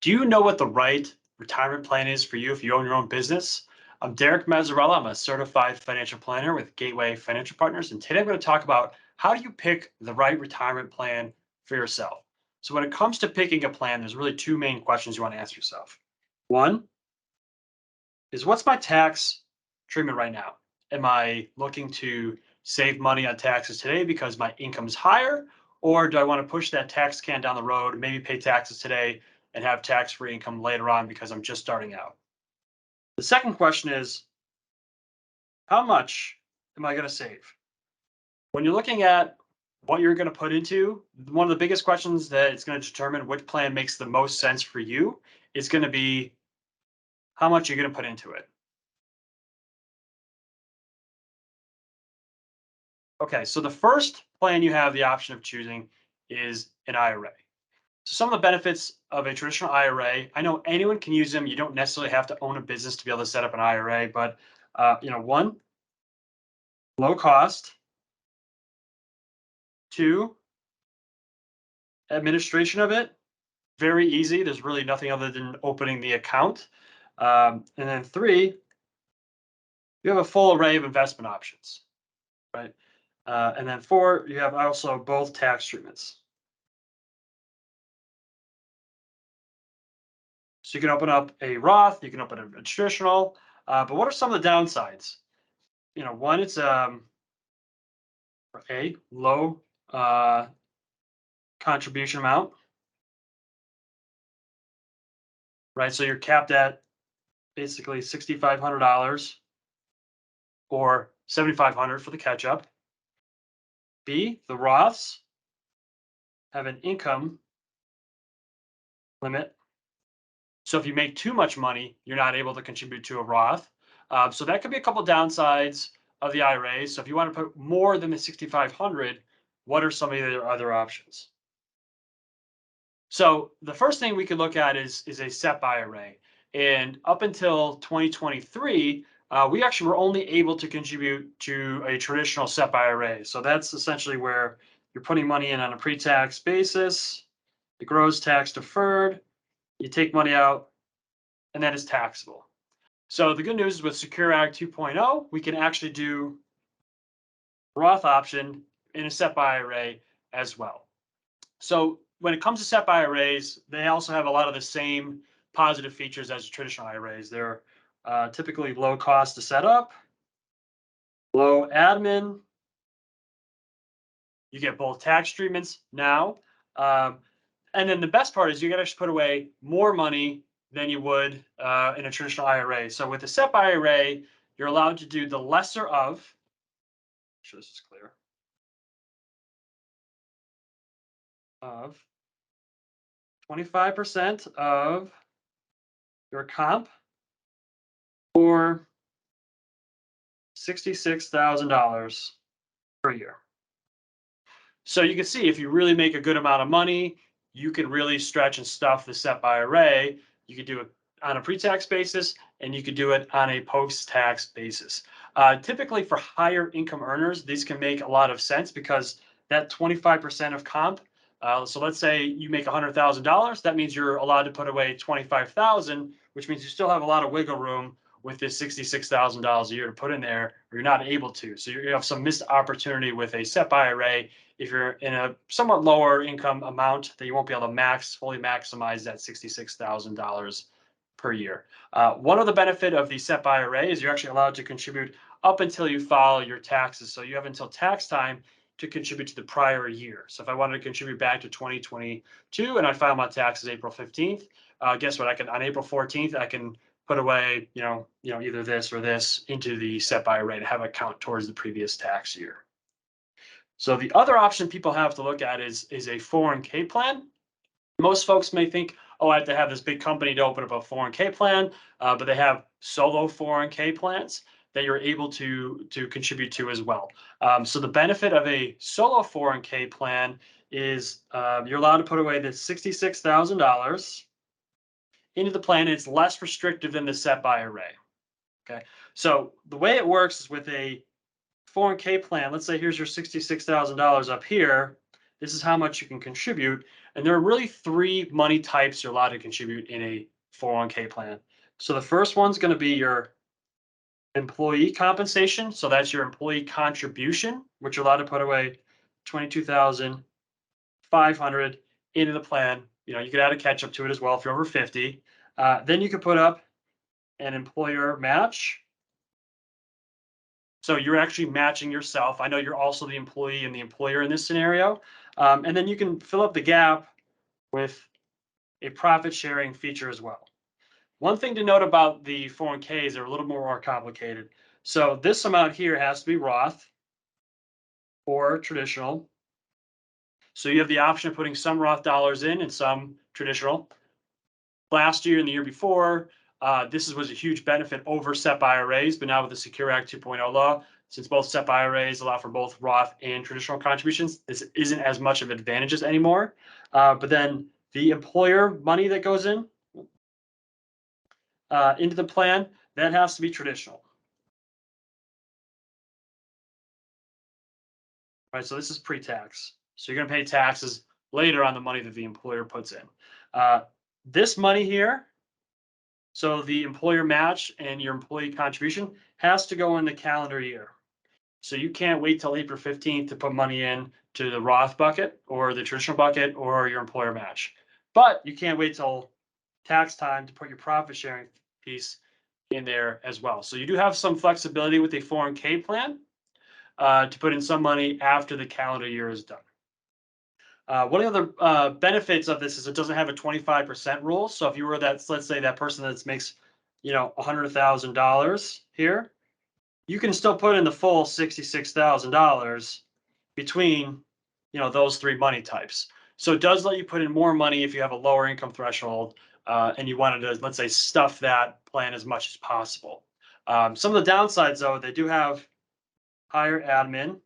Do you know what the right retirement plan is for you if you own your own business? I'm Derek Mazzarella. I'm a certified financial planner with Gateway Financial Partners. And today I'm going to talk about how do you pick the right retirement plan for yourself. So when it comes to picking a plan, there's really two main questions you want to ask yourself. One is, what's my tax treatment right now? Am I looking to save money on taxes today because my income is higher? Or do I want to push that tax can down the road, maybe pay taxes today and have tax-free income later on because I'm just starting out? The second question is, how much am I going to save? When you're looking at what you're going to put into, one of the biggest questions that it's going to determine which plan makes the most sense for you is going to be how much you're going to put into it. Okay, so the first plan you have the option of choosing is an IRA. So some of the benefits of a traditional IRA, I know anyone can use them. You don't necessarily have to own a business to be able to set up an IRA, but one, low cost. Two, administration of it, very easy. There's really nothing other than opening the account. And then three, you have a full array of investment options, right? And then four, you have also both tax treatments. So you can open up a Roth, you can open a traditional, but what are some of the downsides? One, it's a low contribution amount, right? So you're capped at basically $6,500 or $7,500 for the catch up. B, the Roths have an income limit. So if you make too much money, you're not able to contribute to a Roth. So that could be a couple downsides of the IRA. So if you want to put more than the 6,500, what are some of the other options? So the first thing we could look at is a SEP IRA. And up until 2023, we actually were only able to contribute to a traditional SEP IRA. So that's essentially where you're putting money in on a pre-tax basis. It grows tax deferred. You take money out, and that is taxable. So the good news is with Secure Act 2.0, we can actually do Roth option in a SEP IRA as well. So when it comes to SEP IRAs, they also have a lot of the same positive features as traditional IRAs. They're typically low cost to set up, low admin. You get both tax treatments now. And then the best part is you can actually put away more money than you would in a traditional IRA. So with the SEP IRA, you're allowed to do the lesser of, make sure this is clear, of 25% of your comp or $66,000 per year. So you can see if you really make a good amount of money, you can really stretch and stuff the SEP IRA. You could do it on a pre-tax basis, and you could do it on a post-tax basis. Typically for higher income earners, these can make a lot of sense because that 25% of comp, so let's say you make $100,000, that means you're allowed to put away $25,000, which means you still have a lot of wiggle room with this $66,000 a year to put in there, or you're not able to. So you have some missed opportunity with a SEP IRA if you're in a somewhat lower income amount that you won't be able to fully maximize that $66,000 per year. One other benefit of the SEP IRA is you're actually allowed to contribute up until you file your taxes. So you have until tax time to contribute to the prior year. So if I wanted to contribute back to 2022 and I file my taxes April 15th, guess what? I can on April 14th, I can put away, either this or this into the SEP IRA to have a count towards the previous tax year. So the other option people have to look at is a 401k plan. Most folks may think, oh, I have to have this big company to open up a 401k plan, but they have solo 401k plans that you're able to contribute to as well. So the benefit of a solo 401k plan is you're allowed to put away the $66,000 into the plan. And it's less restrictive than the SEP IRA. Okay, so the way it works is with a 401k plan. Let's say here's your $66,000 up here. This is how much you can contribute. And there are really three money types you're allowed to contribute in a 401k plan. So the first one's going to be your employee compensation. So that's your employee contribution, which you're allowed to put away 22,500 into the plan. You know, you could add a catch up to it as well if you're over 50. Then you could put up an employer match. So you're actually matching yourself. I know you're also the employee and the employer in this scenario. And then you can fill up the gap with a profit sharing feature as well. One thing to note about the 401ks, they're a little more complicated. So this amount here has to be Roth or traditional. So you have the option of putting some Roth dollars in and some traditional. Last year and the year before, this was a huge benefit over SEP IRAs, but now with the Secure Act 2.0 law, since both SEP IRAs allow for both Roth and traditional contributions, this isn't as much of advantages anymore. But then the employer money that goes in into the plan, that has to be traditional. Right, so this is pre-tax. So you're going to pay taxes later on the money that the employer puts in. This money here, so the employer match and your employee contribution has to go in the calendar year. So you can't wait till April 15th to put money in to the Roth bucket or the traditional bucket or your employer match. But you can't wait till tax time to put your profit sharing piece in there as well. So you do have some flexibility with a 401k plan to put in some money after the calendar year is done. One of the other benefits of this is it doesn't have a 25% rule. So if you were that, let's say that person that makes, you know, $100,000 here, you can still put in the full $66,000 between, you know, those three money types. So it does let you put in more money if you have a lower income threshold and you wanted to, let's say, stuff that plan as much as possible. Some of the downsides, though, they do have higher admin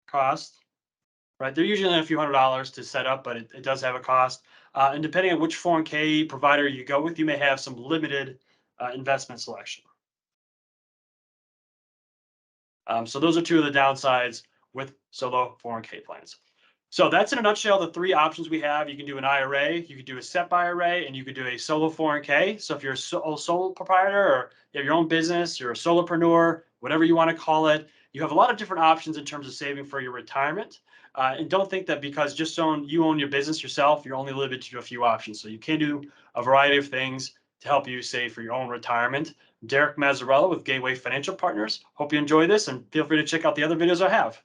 cost. Right, they're usually a few $100s to set up, but it does have a cost. And depending on which 401k provider you go with, you may have some limited investment selection. So those are two of the downsides with solo 401k plans. So that's in a nutshell the three options we have. You can do an IRA, you could do a SEP IRA, and you could do a solo 401k. So if you're a sole proprietor or you have your own business, you're a solopreneur, whatever you want to call it, you have a lot of different options in terms of saving for your retirement. And don't think that because you own your business yourself, you're only limited to a few options. So you can do a variety of things to help you save for your own retirement. Derek Mazzarella with Gateway Financial Partners. Hope you enjoy this and feel free to check out the other videos I have.